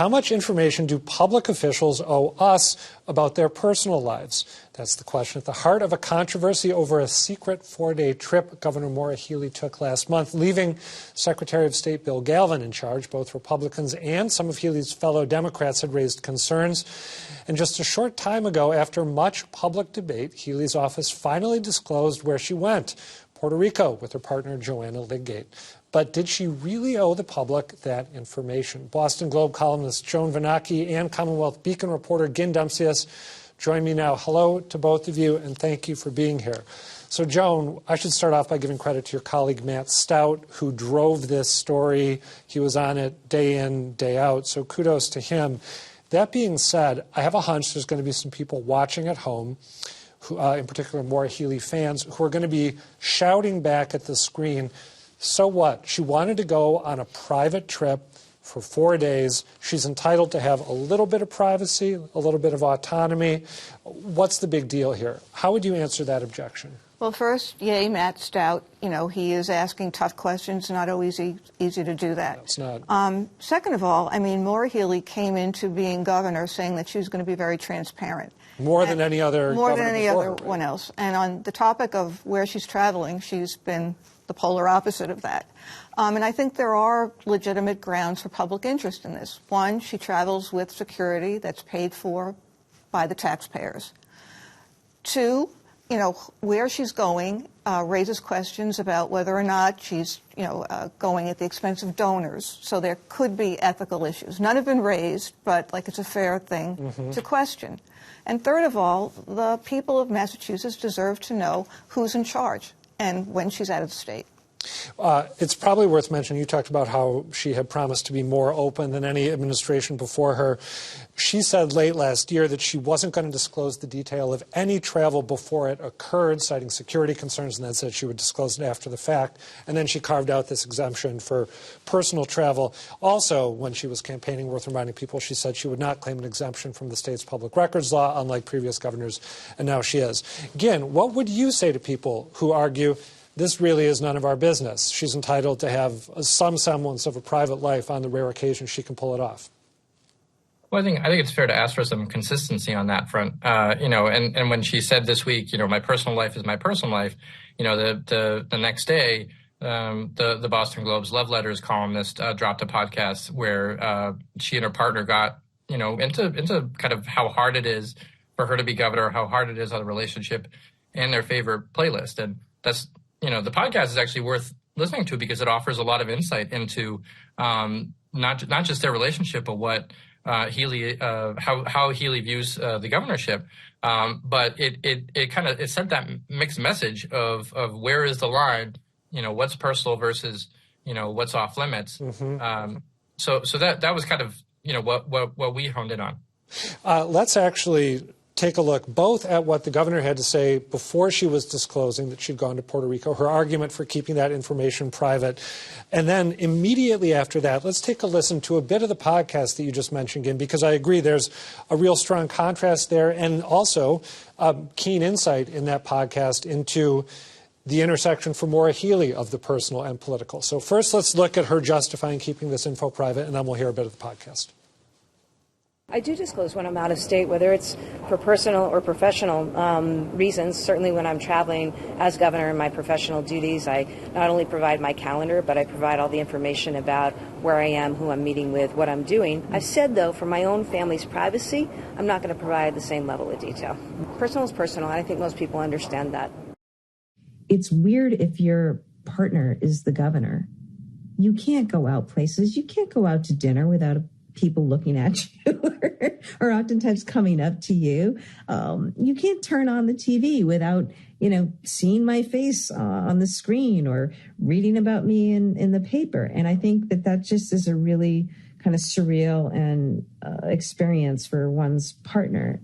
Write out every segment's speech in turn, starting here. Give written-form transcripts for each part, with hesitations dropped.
How much information do public officials owe us about their personal lives? That's the question at the heart of a controversy over a secret 4-day trip Governor Maura Healey took last month, leaving Secretary of State Bill Galvin in charge. Both Republicans and some of Healey's fellow Democrats had raised concerns. And just a short time ago, after much public debate, Healey's office finally disclosed where she went, Puerto Rico, with her partner Joanna Lydgate. But did she really owe the public that information? Boston Globe columnist Joan Vennochi and Commonwealth Beacon reporter Dumcius join me now. Hello to both of you, and thank you for being here. So, Joan, I should start off by giving credit to your colleague Matt Stout, who drove this story. He was on it day in, day out, so kudos to him. That being said, I have a hunch there's going to be some people watching at home, who, in particular Maura Healey fans, who are going to be shouting back at the screen, so what? She wanted to go on a private trip for 4 days. She's entitled to have a little bit of privacy, a little bit of autonomy. What's the big deal here? How would you answer that objection? Well, first, yay, Matt Stout. You know, he is asking tough questions. Not always easy to do that. It's not. Second of all, I mean, Maura Healey came into being governor saying that she was going to be very transparent. More than any other one else. And on the topic of where she's traveling, she's been the polar opposite of that. And I think there are legitimate grounds for public interest in this. One, she travels with security that's paid for by the taxpayers. Two, you know, where she's going raises questions about whether or not she's, going at the expense of donors. So there could be ethical issues. None have been raised, but it's a fair thing to question. And third of all, the people of Massachusetts deserve to know who's in charge and when she's out of the state. It's probably worth mentioning, you talked about how she had promised to be more open than any administration before her. She said late last year that she wasn't going to disclose the detail of any travel before it occurred, citing security concerns, and then said she would disclose it after the fact. And then she carved out this exemption for personal travel. Also, when she was campaigning, worth reminding people, she said she would not claim an exemption from the state's public records law, unlike previous governors, and now she is. Again, what would you say to people who argue this really is none of our business? She's entitled to have some semblance of a private life on the rare occasion she can pull it off. Well, I think it's fair to ask for some consistency on that front. And when she said this week, my personal life is my personal life, the next day, the Boston Globe's Love Letters columnist dropped a podcast where she and her partner got, into kind of how hard it is for her to be governor, how hard it is on the relationship and their favorite playlist. And that's, the podcast is actually worth listening to because it offers a lot of insight into not just their relationship, but what Healey, how Healey views the governorship. But it sent that mixed message of where is the line, what's personal versus, what's off limits. So that was kind of, what we honed in on. Let's actually take a look both at what the governor had to say before she was disclosing that she'd gone to Puerto Rico, her argument for keeping that information private, and then immediately after that, let's take a listen to a bit of the podcast that you just mentioned, again, because I agree there's a real strong contrast there and also keen insight in that podcast into the intersection for Maura Healey of the personal and political. So first, let's look at her justifying keeping this info private, and then we'll hear a bit of the podcast. I do disclose when I'm out of state, whether it's for personal or professional reasons. Certainly when I'm traveling as governor in my professional duties, I not only provide my calendar, but I provide all the information about where I am, who I'm meeting with, what I'm doing. I've said, though, for my own family's privacy, I'm not going to provide the same level of detail. Personal is personal, and I think most people understand that. It's weird if your partner is the governor. You can't go out places. You can't go out to dinner without people looking at you or oftentimes coming up to you. You can't turn on the TV without, seeing my face on the screen or reading about me in the paper. And I think that just is a really kind of surreal and experience for one's partner.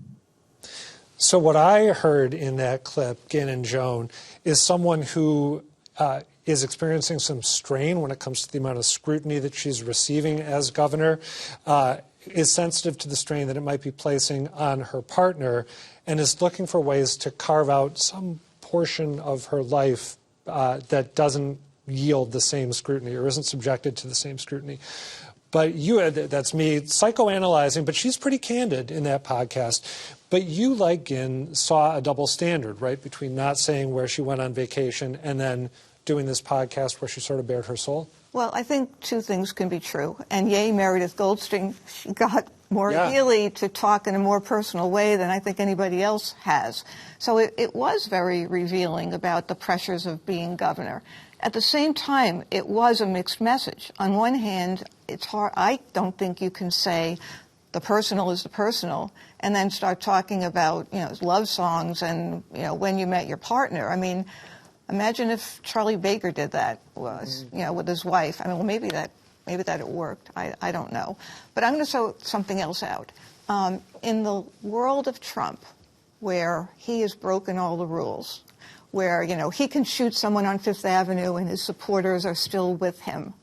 So what I heard in that clip, Gin and Joan, is someone who is experiencing some strain when it comes to the amount of scrutiny that she's receiving as governor, is sensitive to the strain that it might be placing on her partner, and is looking for ways to carve out some portion of her life that doesn't yield the same scrutiny or isn't subjected to the same scrutiny. But that's me psychoanalyzing, but she's pretty candid in that podcast. But you, like Ginn, saw a double standard, right, between not saying where she went on vacation and then doing this podcast where she sort of bared her soul? Well, I think two things can be true. And yay, Meredith Goldstein, she got Maura Healey to talk in a more personal way than I think anybody else has. So it was very revealing about the pressures of being governor. At the same time, it was a mixed message. On one hand, it's hard. I don't think you can say the personal is the personal and then start talking about, love songs and, when you met your partner. I mean, imagine if Charlie Baker did that, with his wife. I mean, well, maybe that it worked. I don't know. But I'm going to throw something else out. In the world of Trump, where he has broken all the rules, where, he can shoot someone on Fifth Avenue and his supporters are still with him.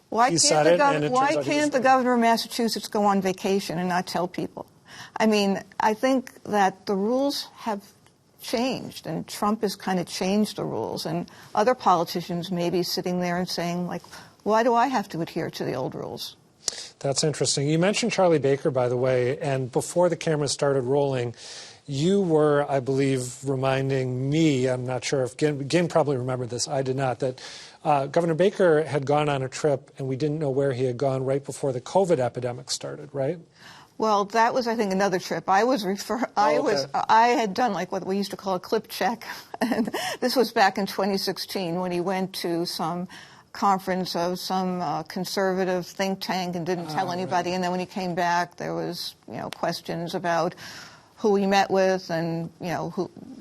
Why can't the governor of Massachusetts go on vacation and not tell people? I mean, I think that the rules have changed, and Trump has kind of changed the rules, and other politicians may be sitting there and saying, like, why do I have to adhere to the old rules? That's interesting. You mentioned Charlie Baker, by the way, and before the camera started rolling, you were, I believe, reminding me, I'm not sure if Ginn probably remembered this, I did not, that Governor Baker had gone on a trip and we didn't know where he had gone right before the COVID epidemic started, right? Well, that was, I think, another trip. I had done like what we used to call a clip check. And this was back in 2016 when he went to some conference of some conservative think tank and didn't tell anybody. Right. And then when he came back, there was, questions about who he met with and,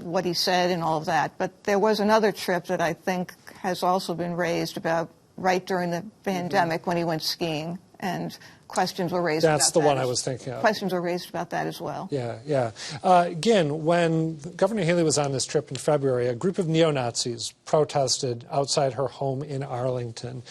what he said and all of that. But there was another trip that I think has also been raised about right during the pandemic when he went skiing, and questions were raised about that. That's the one I was thinking of. Questions were raised about that as well. Yeah. Again, when Governor Healey was on this trip in February, a group of neo-Nazis protested outside her home in Arlington.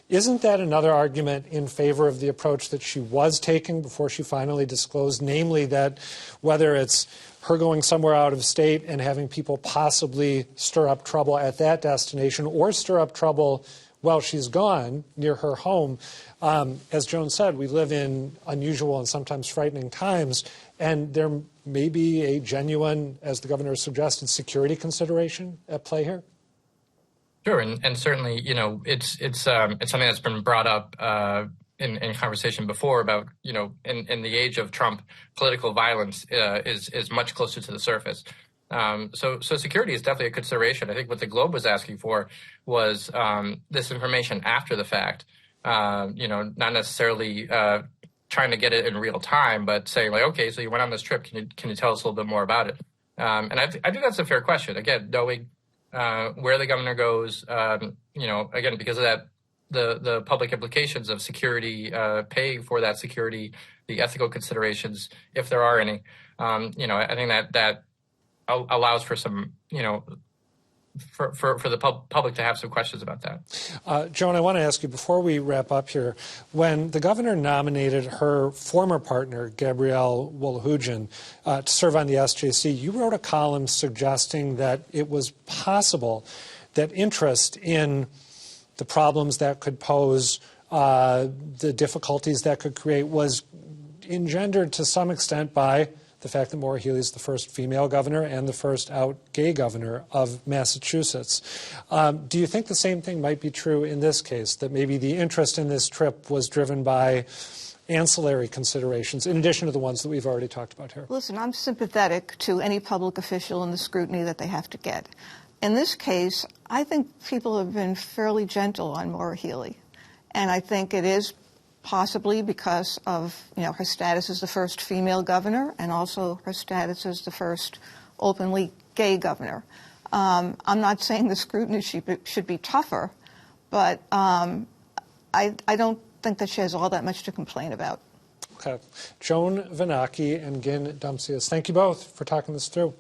Isn't that another argument in favor of the approach that she was taking before she finally disclosed, namely that whether it's her going somewhere out of state and having people possibly stir up trouble at that destination or stir up trouble while she's gone near her home, as Joan said, we live in unusual and sometimes frightening times, and there may be a genuine, as the governor suggested, security consideration at play here? Sure, and certainly, it's something that's been brought up in conversation before about, in the age of Trump, political violence is much closer to the surface. So security is definitely a consideration. I think what the Globe was asking for was this information after the fact, not necessarily trying to get it in real time, but saying like, okay, so you went on this trip. Can you tell us a little bit more about it? And I think that's a fair question. Again, knowing where the governor goes, again, because of that, the public implications of security, paying for that security, the ethical considerations, if there are any, I think that allows for some, for the public to have some questions about that. Joan, I want to ask you, before we wrap up here, when the governor nominated her former partner, Gabrielle Wolohujian, to serve on the SJC, you wrote a column suggesting that it was possible that interest in the problems that could pose, the difficulties that could create, was engendered to some extent by the fact that Maura Healey is the first female governor and the first out gay governor of Massachusetts. Do you think the same thing might be true in this case, that maybe the interest in this trip was driven by ancillary considerations, in addition to the ones that we've already talked about here? Listen, I'm sympathetic to any public official and the scrutiny that they have to get. In this case, I think people have been fairly gentle on Maura Healey, and I think it is possibly because of, her status as the first female governor and also her status as the first openly gay governor. I'm not saying the scrutiny should be tougher, but I don't think that she has all that much to complain about. Okay. Joan Vennochi and Ginn Dumcius, thank you both for talking this through.